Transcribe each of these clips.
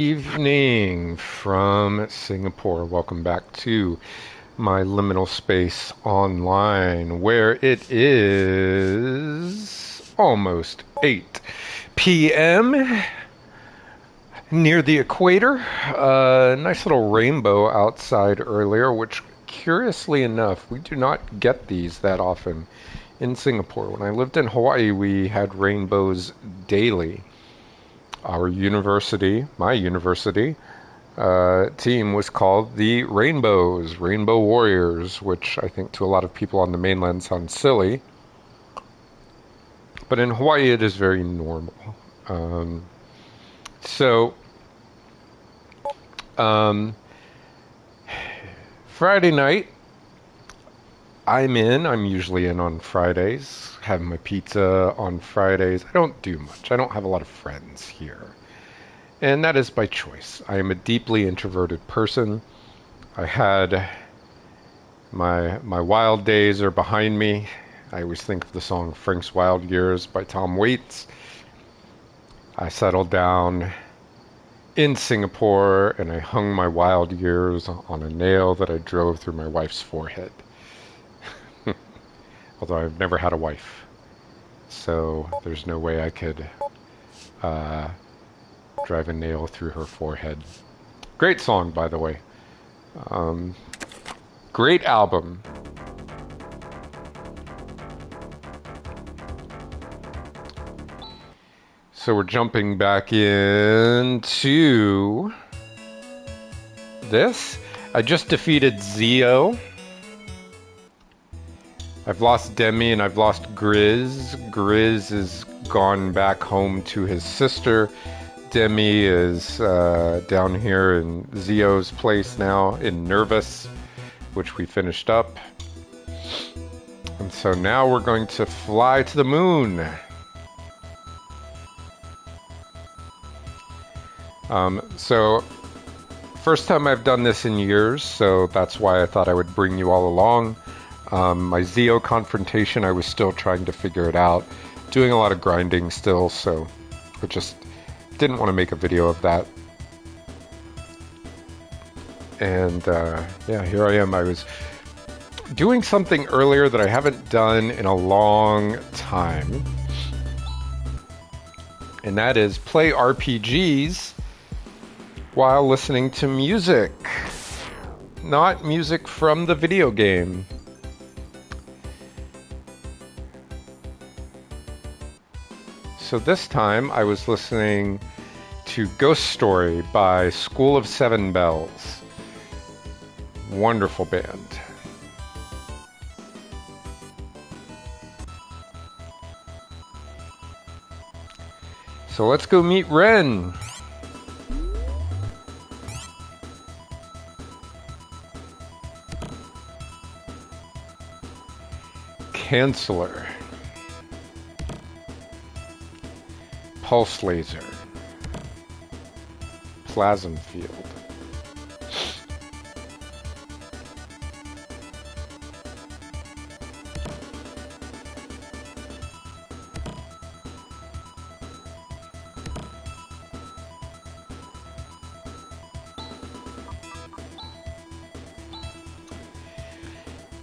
Evening from Singapore. Welcome back to my liminal space online, where it is almost 8 p.m. near the equator. Nice little rainbow outside earlier, which curiously enough, we do not get these that often in Singapore. When I lived in Hawaii, we had rainbows daily. Our university, my university, team was called the Rainbows, Rainbow Warriors, which I think to a lot of people on the mainland sounds silly, but in Hawaii it is very normal. Um, so, um, Friday night, I'm usually in on Fridays, have my pizza on Fridays. I don't do much. I don't have a lot of friends here. And that is by choice. I am a deeply introverted person. I had my wild days are behind me. I always think of the song Frank's Wild Years by Tom Waits. I settled down in Singapore and I hung my wild years on a nail that I drove through my wife's forehead. Although I've never had a wife, so there's no way I could uh, drive a nail through her forehead. Great song, by the way. Um, Great album. So we're jumping back into this. I just defeated Zio. I've lost Demi and I've lost Grizz. Grizz is gone back home to his sister. Demi is down here in Zio's place now in Nervous, which we finished up. And so now we're going to fly to the moon. So first time I've done this in years, so that's why I thought I would bring you all along. My Zio confrontation, I was still trying to figure it out. Doing a lot of grinding still, so I just didn't want to make a video of that. And yeah, here I am. I was doing something earlier that I haven't done in a long time. And that is play RPGs while listening to music. Not music from the video game. So this time I was listening to Ghost Story by School of Seven Bells. Wonderful band. So let's go meet Wren. Canceller. Pulse laser. Plasm field.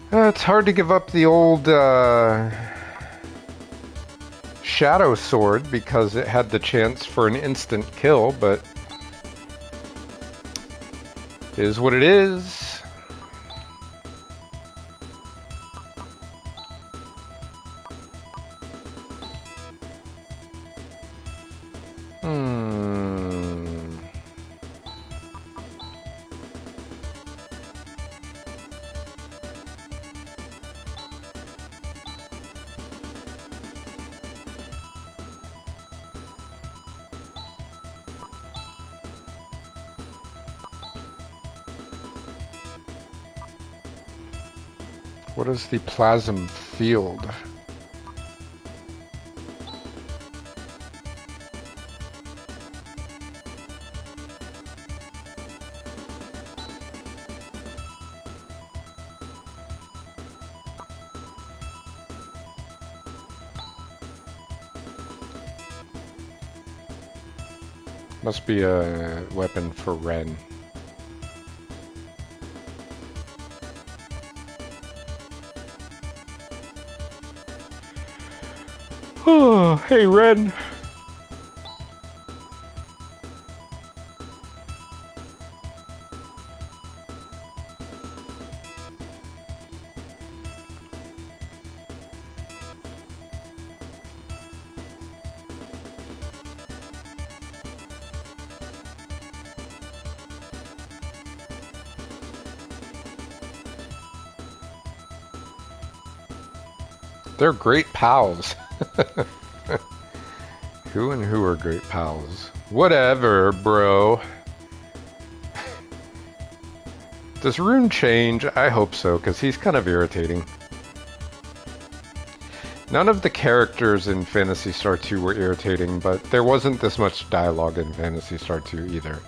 It's hard to give up the old Shadow Sword because it had the chance for an instant kill, but it is what it is. What is the plasm field? Must be a weapon for Wren. Oh, hey Wren. They're great pals. Who and who are great pals? Whatever, bro. Does Rune change? I hope so, because he's kind of irritating. None of the characters in Phantasy Star 2 were irritating, but there wasn't this much dialogue in Phantasy Star 2 either.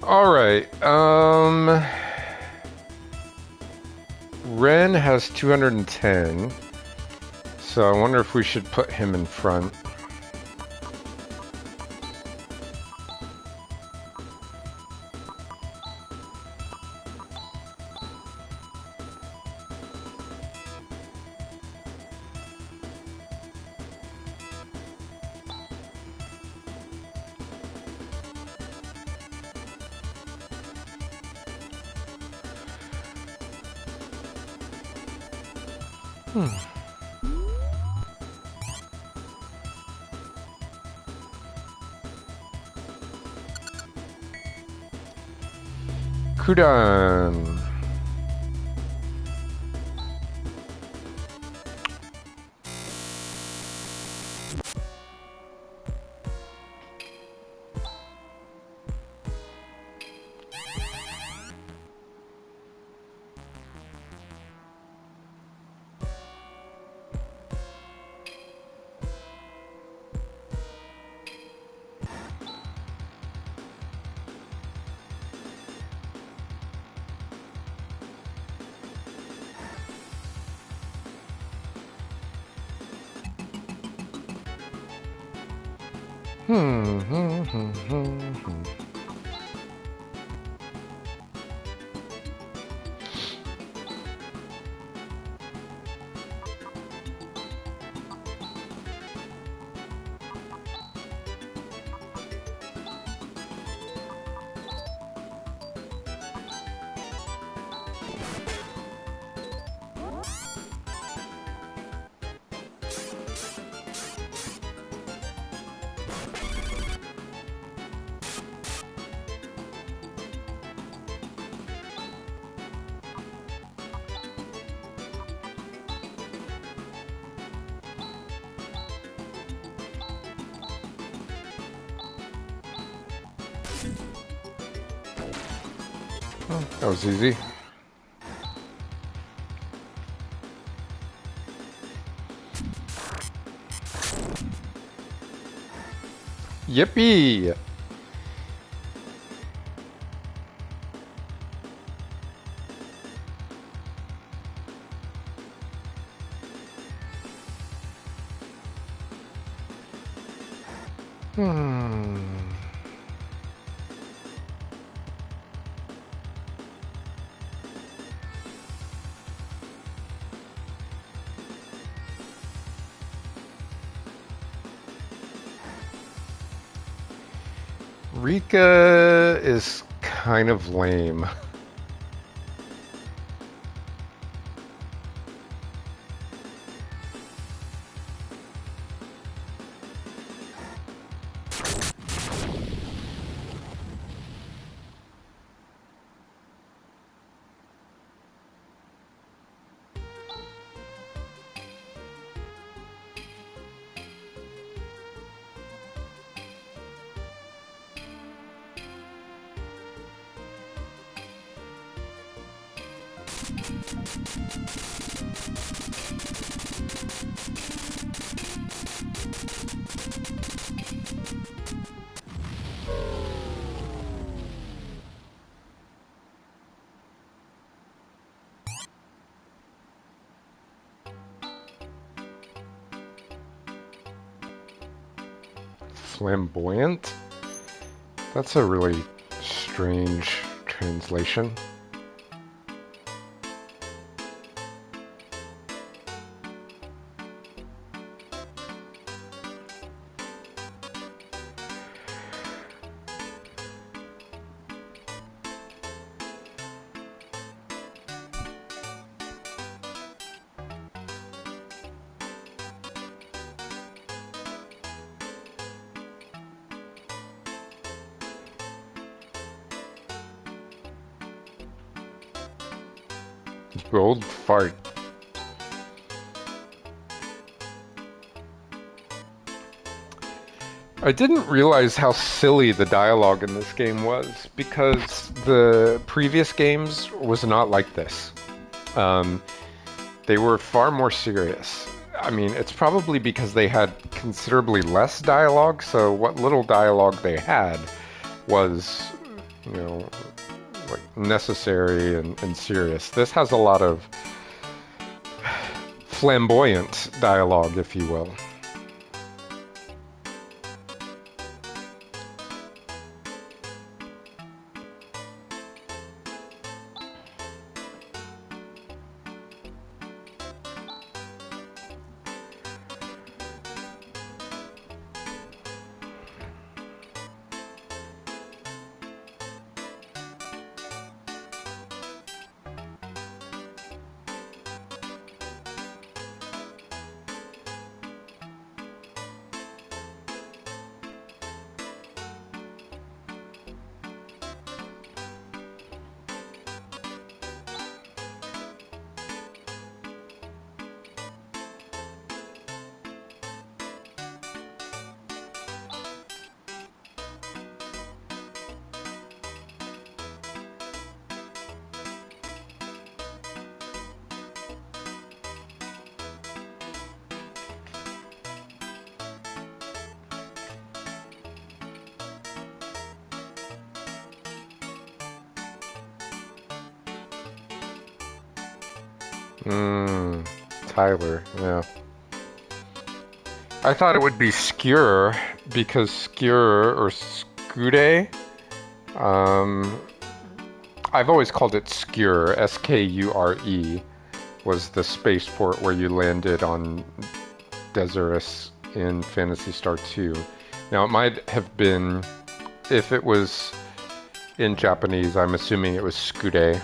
Alright, Wren has 210, so I wonder if we should put him in front. Kudan. That was easy. Yippee! Hmm. Rika is kind of lame. Flamboyant? That's a really strange translation. Old fart. I didn't realize how silly the dialogue in this game was because the previous games was not like this. Um, they were far more serious. I mean, it's probably because they had considerably less dialogue, so what little dialogue they had was, you know, like necessary and serious. This has a lot of flamboyant dialogue, if you will. Mmm, Tyler, yeah. I thought it would be Skewer because Skewer or Skude. Um, I've always called it Skure, Skure, was the spaceport where you landed on Dezoris in Phantasy Star 2. Now, it might have been, if it was in Japanese, I'm assuming it was Skude.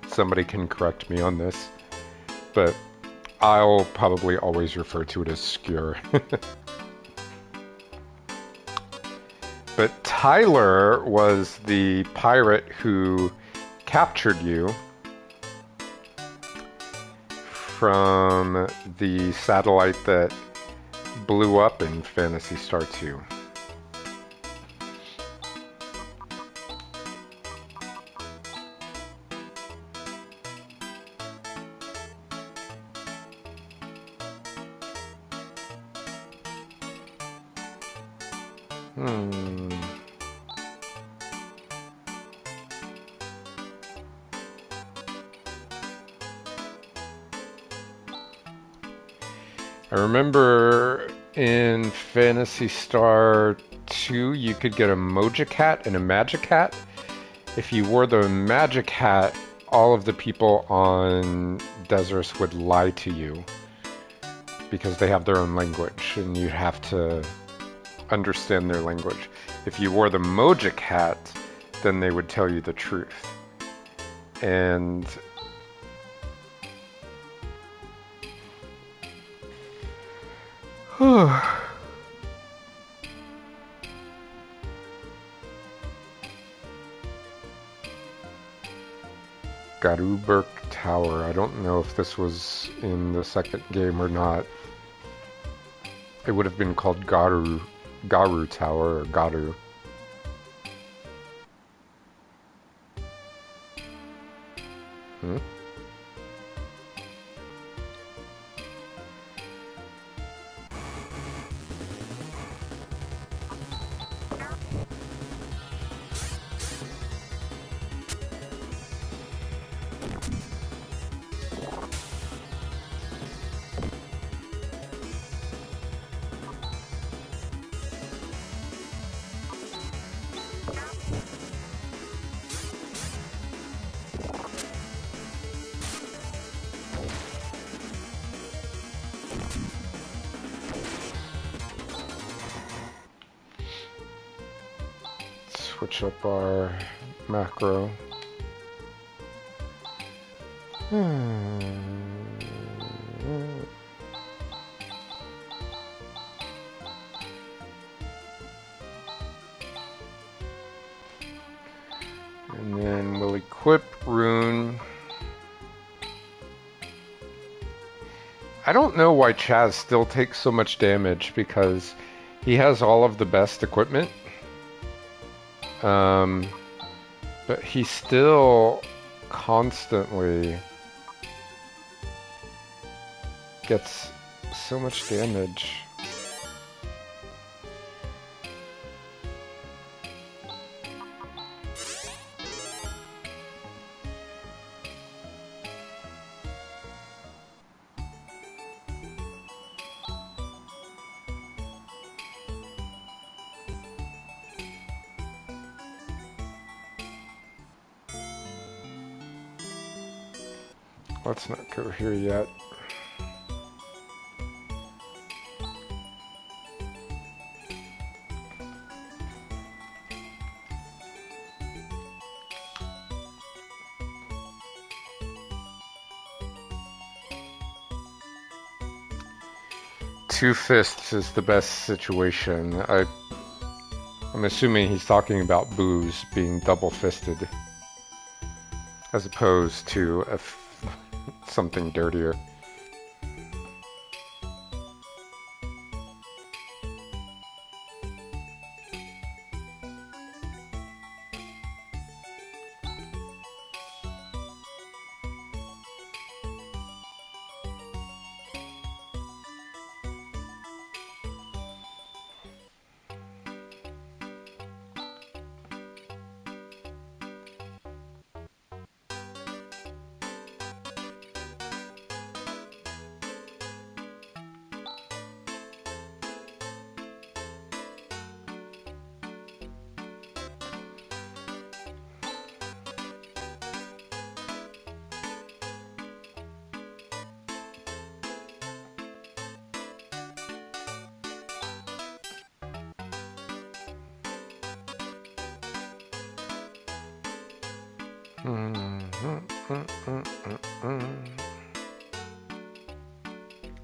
Somebody can correct me on this, but I'll probably always refer to it as Skewer. But Tyler was the pirate who captured you from the satellite that blew up in Phantasy Star 2. Hmm. I remember in Phantasy Star 2, you could get a Moja Cat and a Magic Hat. If you wore the Magic Hat, all of the people on Dezoris would lie to you because they have their own language and you'd have to understand their language. If you wore the Mojic hat, then they would tell you the truth. And Garuberk Tower. I don't know if this was in the second game or not. It would have been called Garu Tower or Garu. Hmm? Switch up our macro. And then we'll equip Rune. I don't know why Chaz still takes so much damage because he has all of the best equipment. But he still constantly gets so much damage. Let's not go here yet. Two fists is the best situation. I'm assuming he's talking about booze being double-fisted as opposed to something dirtier.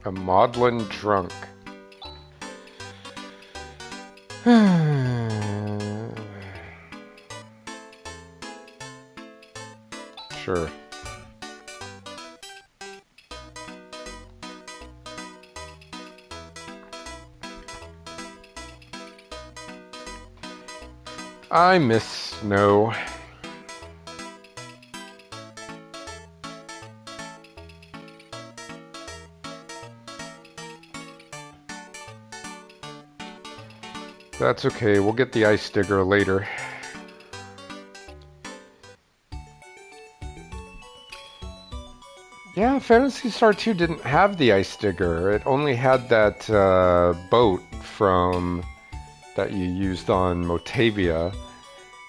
A maudlin drunk. Sure. I miss snow. That's okay, we'll get the ice digger later. Yeah, Phantasy Star 2 didn't have the ice digger. It only had that boat from that you used on Motavia.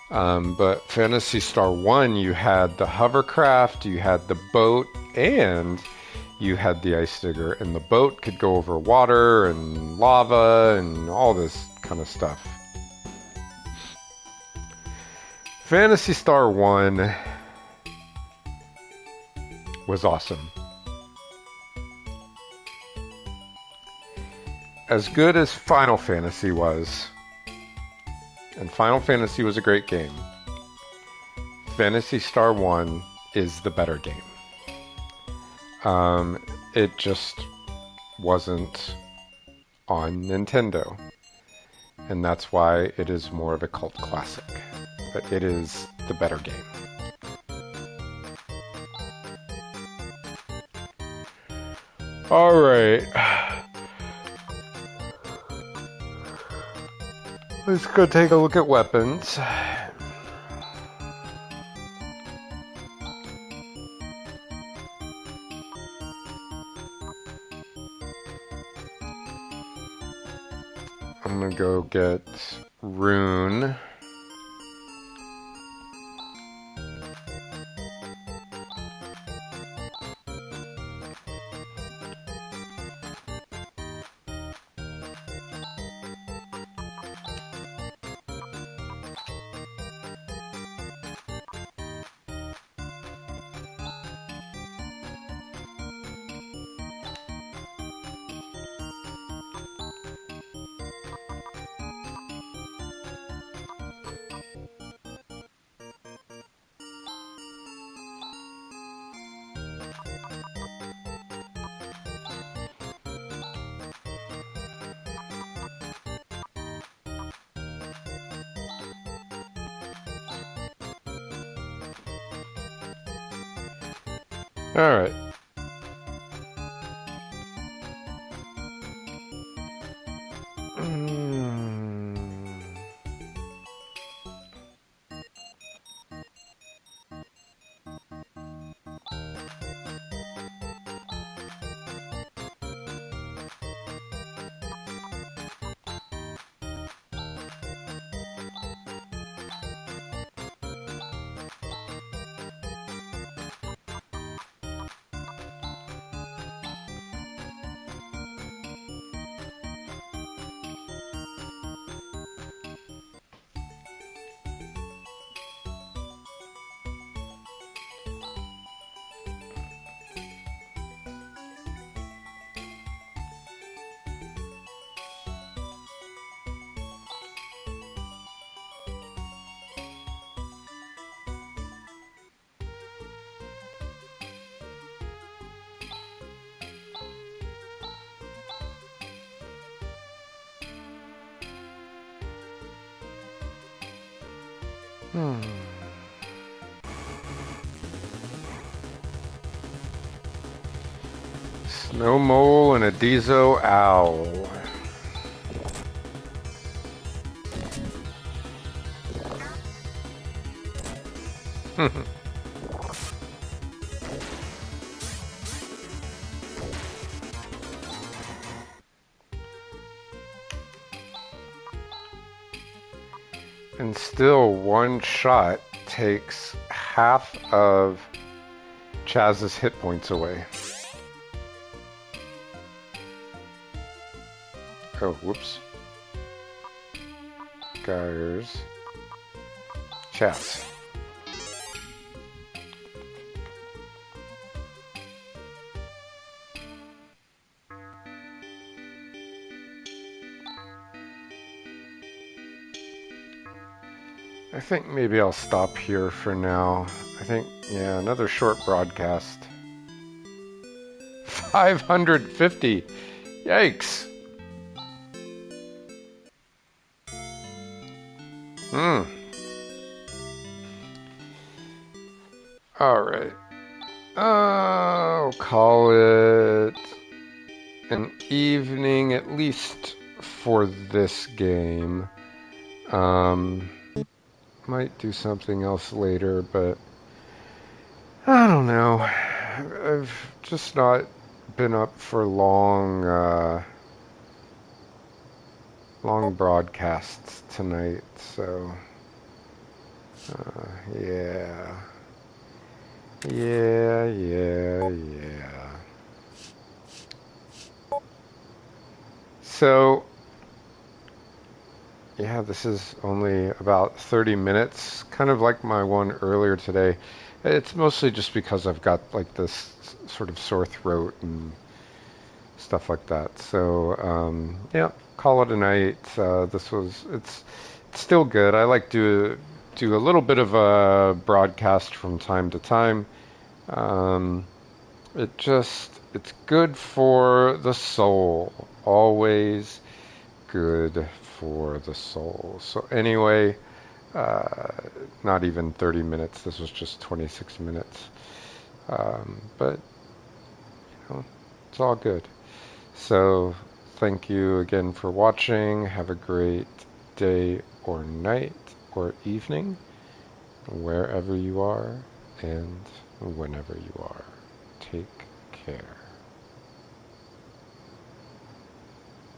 But Phantasy Star 1, you had the hovercraft, you had the boat, and you had the ice digger. And the boat could go over water and lava and all this kind of stuff. Phantasy Star 1 was awesome. As good as Final Fantasy was, and Final Fantasy was a great game, Phantasy Star 1 is the better game. It just wasn't on Nintendo, and that's why it is more of a cult classic. But it is the better game. Alright. Let's go take a look at weapons. I'm gonna go get Rune. Alright. Snow mole and a Dezo owl. And still, one shot takes half of Chaz's hit points away. Oh, whoops. Gyres. Chaz. I think maybe I'll stop here for now. I think, yeah, another short broadcast. 550. Yikes. Alright. I'll call it an evening, at least for this game. Might do something else later, but I don't know. I've just not been up for long broadcasts tonight, so yeah. Yeah. So, yeah, this is only about 30 minutes, kind of like my one earlier today. It's mostly just because I've got like this sort of sore throat and stuff like that. So, yeah, call it a night. It's still good. I like to do a little bit of a broadcast from time to time. Um, it's good for the soul. Always good for the soul. So anyway, uh, not even 30 minutes. This was just 26 minutes. But it's all good. So thank you again for watching. Have a great day or night or evening, wherever you are and whenever you are. Take care.